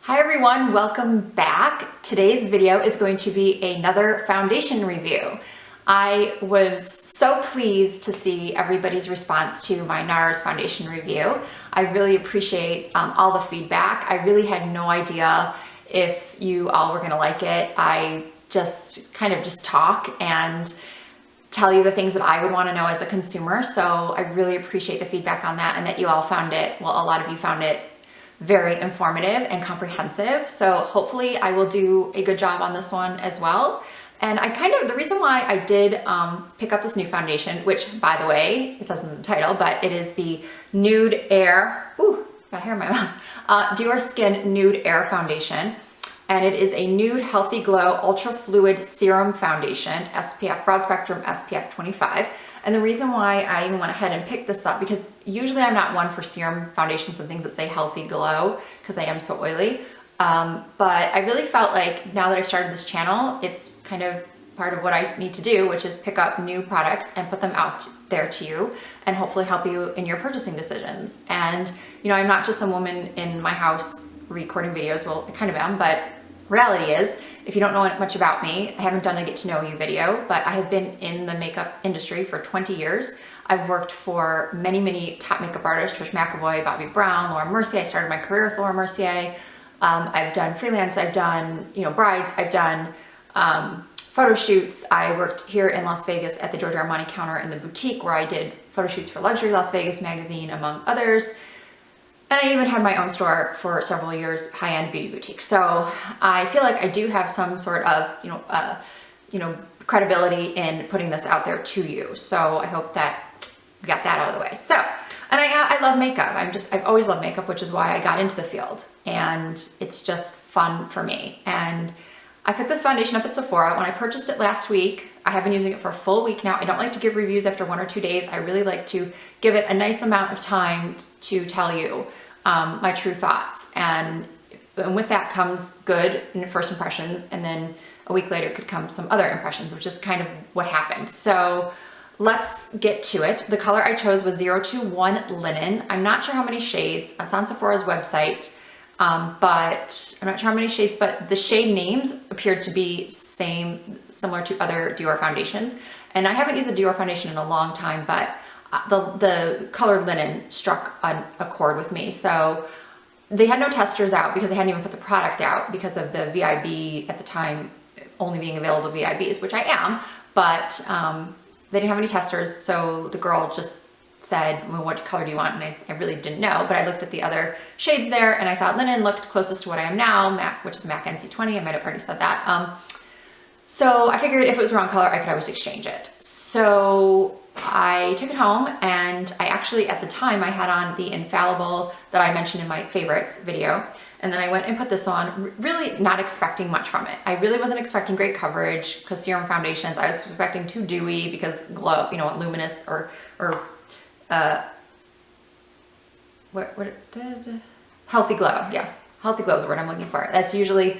Hi everyone, welcome back. Today's video is going to be another foundation review. I was so pleased to see everybody's response to my NARS foundation review. I really appreciate all the feedback. I really had no idea if you all were gonna like it. I just kind of talk and tell you the things that I would want to know as a consumer. So I really appreciate the feedback on that and that you all found it, well, a lot of you found it very informative and comprehensive. So hopefully I will do a good job on this one as well. And the reason why I did pick up this new foundation, which by the way, it says in the title, but it is the Nude Air, got hair in my mouth, Dior Skin Nude Air Foundation. And it is a Nude Healthy Glow Ultra Fluid Serum Foundation, SPF, broad spectrum SPF 25. And the reason why I even went ahead and picked this up, because usually I'm not one for serum foundations and things that say healthy glow, because I am so oily. But I really felt like now that I've started this channel, it's kind of part of what I need to do, which is pick up new products and put them out there to you and hopefully help you in your purchasing decisions. And, you know, I'm not just some woman in my house recording videos. Well, I kind of am, but reality is, if you don't know much about me, I haven't done a get to know you video, but I have been in the makeup industry for 20 years. I've worked for many top makeup artists, Trish McAvoy, Bobbi Brown, Laura Mercier. I started my career with Laura Mercier. I've done freelance, I've done, brides, I've done photo shoots. I worked here in Las Vegas at the Giorgio Armani counter in the boutique where I did photo shoots for Luxury Las Vegas magazine, among others. And I even had my own store for several years, high-end beauty boutique. So I feel like I do have some sort of, credibility in putting this out there to you. So I hope that we got that out of the way. So, and I love makeup. I've always loved makeup, which is why I got into the field. And it's just fun for me. And I picked this foundation up at Sephora when I purchased it last week. I have been using it for a full week now. I don't like to give reviews after 1 or 2 days. I really like to give it a nice amount of time to tell you my true thoughts. And with that comes good first impressions, and then a week later could come some other impressions, which is kind of what happened. So let's get to it. The color I chose was 021 Linen. I'm not sure how many shades. It's on Sephora's website. But I'm not sure how many shades, but the shade names appeared to be similar to other Dior foundations. And I haven't used a Dior foundation in a long time, but the color Linen struck a chord with me. So they had no testers out because they hadn't even put the product out because of the VIB at the time only being available to VIBs, which I am, but they didn't have any testers. So the girl just said, well, what color do you want? And I really didn't know, but I looked at the other shades there and I thought Linen looked closest to what I am now, MAC, which is MAC NC20. I might have already said that. So I figured if it was the wrong color, I could always exchange it. So I took it home, and I actually, at the time, I had on the Infallible that I mentioned in my favorites video. And then I went and put this on, really not expecting much from it. I really wasn't expecting great coverage because serum foundations, I was expecting too dewy because glow, luminous or healthy glow. Yeah, healthy glow is the word I'm looking for. That's usually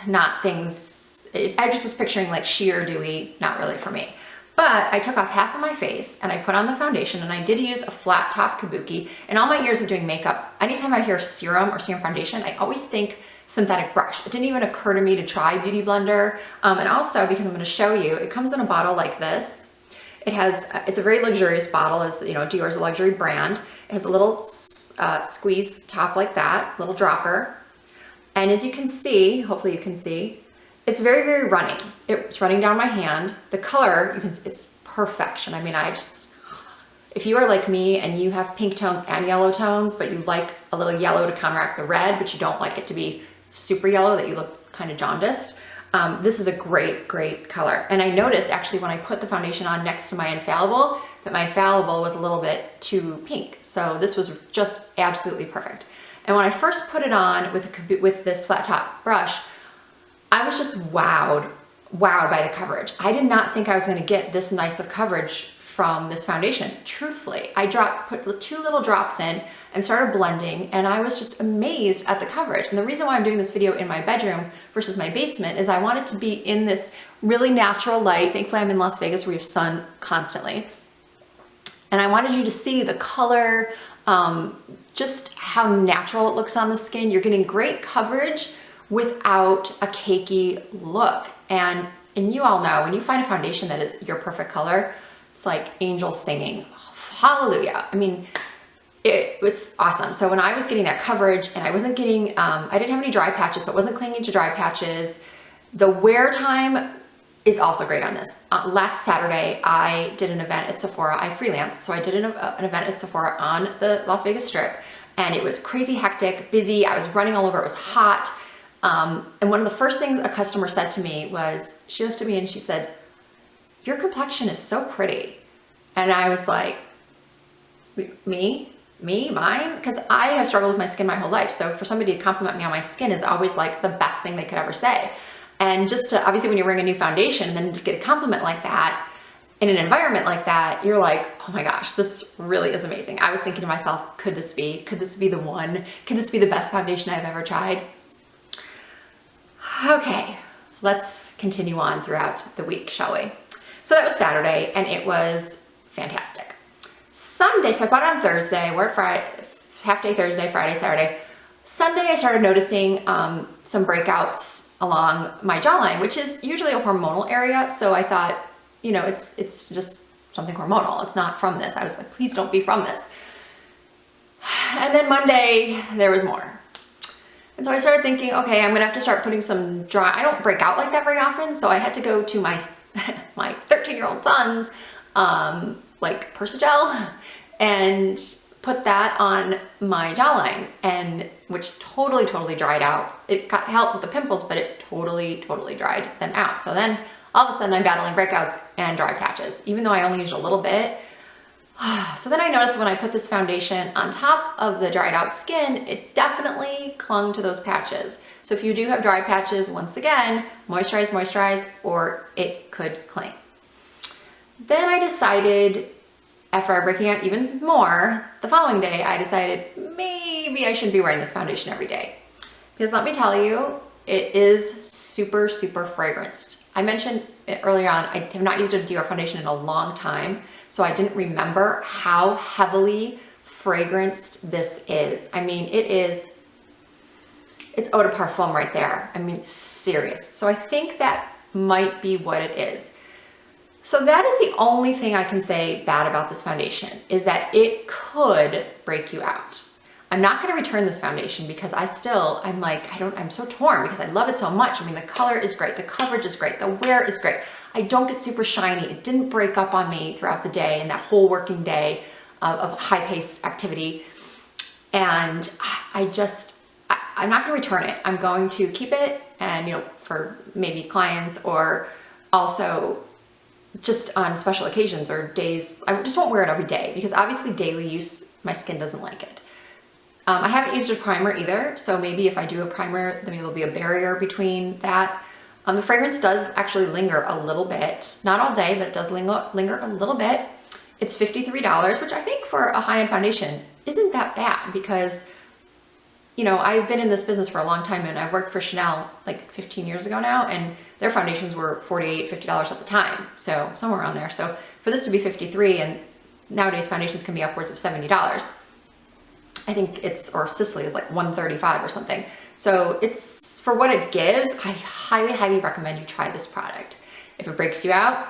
not things, I just was picturing like sheer dewy, not really for me. But I took off half of my face and I put on the foundation, and I did use a flat top kabuki. In all my years of doing makeup, anytime I hear serum or serum foundation, I always think synthetic brush. It didn't even occur to me to try Beauty Blender. And also, because I'm going to show you, it comes in a bottle like this. It's a very luxurious bottle, as Dior's a luxury brand. It has a little squeeze top like that, little dropper. And as you can see, hopefully you can see, it's very runny. It's running down my hand. The color, it's perfection. I mean, if you are like me and you have pink tones and yellow tones, but you like a little yellow to counteract the red, but you don't like it to be super yellow that you look kind of jaundiced, this is a great color. And I noticed actually when I put the foundation on next to my Infallible, that my Infallible was a little bit too pink. So this was just absolutely perfect. And when I first put it on with this flat top brush, I was just wowed by the coverage. I did not think I was going to get this nice of coverage from this foundation. Truthfully, I put 2 little drops in and started blending, and I was just amazed at the coverage. And the reason why I'm doing this video in my bedroom versus my basement is I want it to be in this really natural light. Thankfully, I'm in Las Vegas where we have sun constantly. And I wanted you to see the color, just how natural it looks on the skin. You're getting great coverage without a cakey look. And you all know, when you find a foundation that is your perfect color, it's like angels singing, hallelujah. I mean, it was awesome. So when I was getting that coverage and I wasn't getting, I didn't have any dry patches, so it wasn't clinging to dry patches. The wear time is also great on this. Last Saturday, I did an event at Sephora. I freelance, so I did an event at Sephora on the Las Vegas Strip, and it was crazy hectic, busy. I was running all over, it was hot. And one of the first things a customer said to me was, she looked at me and she said, "Your complexion is so pretty." And I was like, mine? Because I have struggled with my skin my whole life. So for somebody to compliment me on my skin is always like the best thing they could ever say. And just to, obviously when you're wearing a new foundation and then to get a compliment like that in an environment like that, you're like, oh my gosh, this really is amazing. I was thinking to myself, could this be the one? Could this be the best foundation I've ever tried? Okay, let's continue on throughout the week, shall we? So that was Saturday and it was fantastic. Sunday, so I bought it on Thursday, we're at Friday, half day Thursday, Friday, Saturday. Sunday, I started noticing some breakouts along my jawline, which is usually a hormonal area. So I thought, you know, it's just something hormonal. It's not from this. I was like, please don't be from this. And then Monday, there was more. And so I started thinking, okay, I'm gonna have to start putting some dry, I don't break out like that very often. So I had to go to my, my 13-year-old son's like Persagel and put that on my jawline, and which totally dried out. It got help with the pimples, but it totally dried them out. So then all of a sudden I'm battling breakouts and dry patches, even though I only used a little bit. So then I noticed when I put this foundation on top of the dried out skin, it definitely clung to those patches. So if you do have dry patches, once again, moisturize, or it could cling. Then I decided, after breaking out even more, the following day, I decided maybe I shouldn't be wearing this foundation every day. Because let me tell you, it is super fragranced. I mentioned it earlier on, I have not used a Dior foundation in a long time, so I didn't remember how heavily fragranced this is. I mean, it's eau de parfum right there. I mean, serious. So I think that might be what it is. So that is the only thing I can say bad about this foundation, is that it could break you out. I'm not going to return this foundation because I'm so torn because I love it so much. I mean, the color is great. The coverage is great. The wear is great. I don't get super shiny. It didn't break up on me throughout the day and that whole working day of high-paced activity. And I'm not going to return it. I'm going to keep it, and, you know, for maybe clients, or also just on special occasions or days. I just won't wear it every day because obviously daily use, my skin doesn't like it. I haven't used a primer either, so maybe if I do a primer, then maybe there'll be a barrier between that. The fragrance does actually linger a little bit, not all day, but it does linger a little bit. It's $53, which I think for a high-end foundation isn't that bad because, you know, I've been in this business for a long time and I worked for Chanel like 15 years ago now, and their foundations were $48, $50 at the time. So somewhere around there. So for this to be $53, and nowadays foundations can be upwards of $70. I think or Sicily is like $135 or something. So it's, for what it gives, I highly recommend you try this product. If it breaks you out,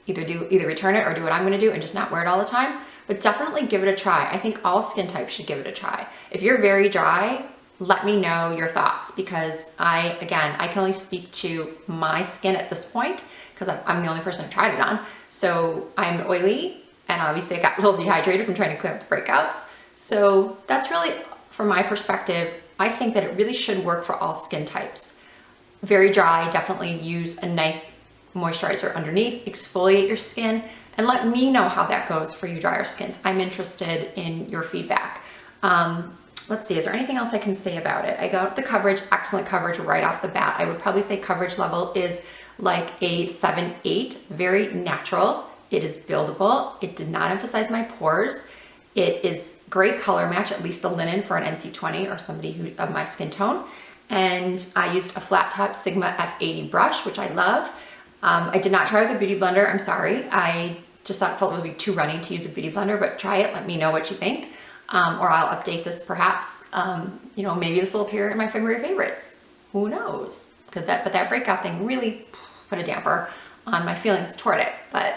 either return it or do what I'm gonna do and just not wear it all the time, but definitely give it a try. I think all skin types should give it a try. If you're very dry, let me know your thoughts, because I can only speak to my skin at this point because I'm the only person I've tried it on. So I'm oily, and obviously I got a little dehydrated from trying to clear up the breakouts. So that's really, from my perspective, I think that it really should work for all skin types. Very dry, definitely use a nice moisturizer underneath, exfoliate your skin, and let me know how that goes for you drier skins. I'm interested in your feedback. Let's see, is there anything else I can say about it? I got the coverage, excellent coverage right off the bat. I would probably say coverage level is like a 7-8, very natural. It is buildable. It did not emphasize my pores. It is great color match, at least the linen for an NC20 or somebody who's of my skin tone. And I used a flat top Sigma F80 brush, which I love. I did not try with a beauty blender, I'm sorry. I just thought it felt really too runny to use a beauty blender, but try it. Let me know what you think. Or I'll update this perhaps. You know, maybe this will appear in my February favorites. Who knows? But that breakout thing really put a damper on my feelings toward it. But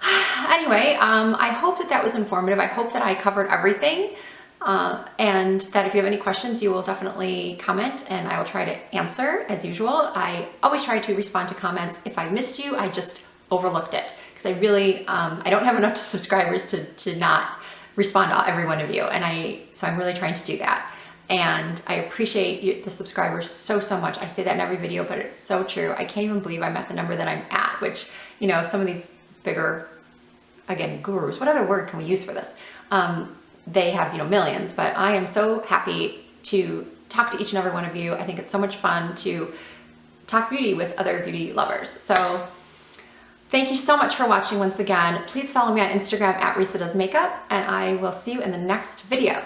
anyway, I hope that was informative. I hope that I covered everything. And that if you have any questions, you will definitely comment and I will try to answer as usual. I always try to respond to comments. If I missed you, I just overlooked it because I really, I don't have enough subscribers to not respond to every one of you. And so I'm really trying to do that. And I appreciate you, the subscribers so much. I say that in every video, but it's so true. I can't even believe I'm at the number that I'm at, which, you know, some of these bigger, again, gurus, what other word can we use for this? They have, you know, millions, but I am so happy to talk to each and every one of you. I think it's so much fun to talk beauty with other beauty lovers. So thank you so much for watching once again. Please follow me on Instagram at RisaDoesMakeup, and I will see you in the next video.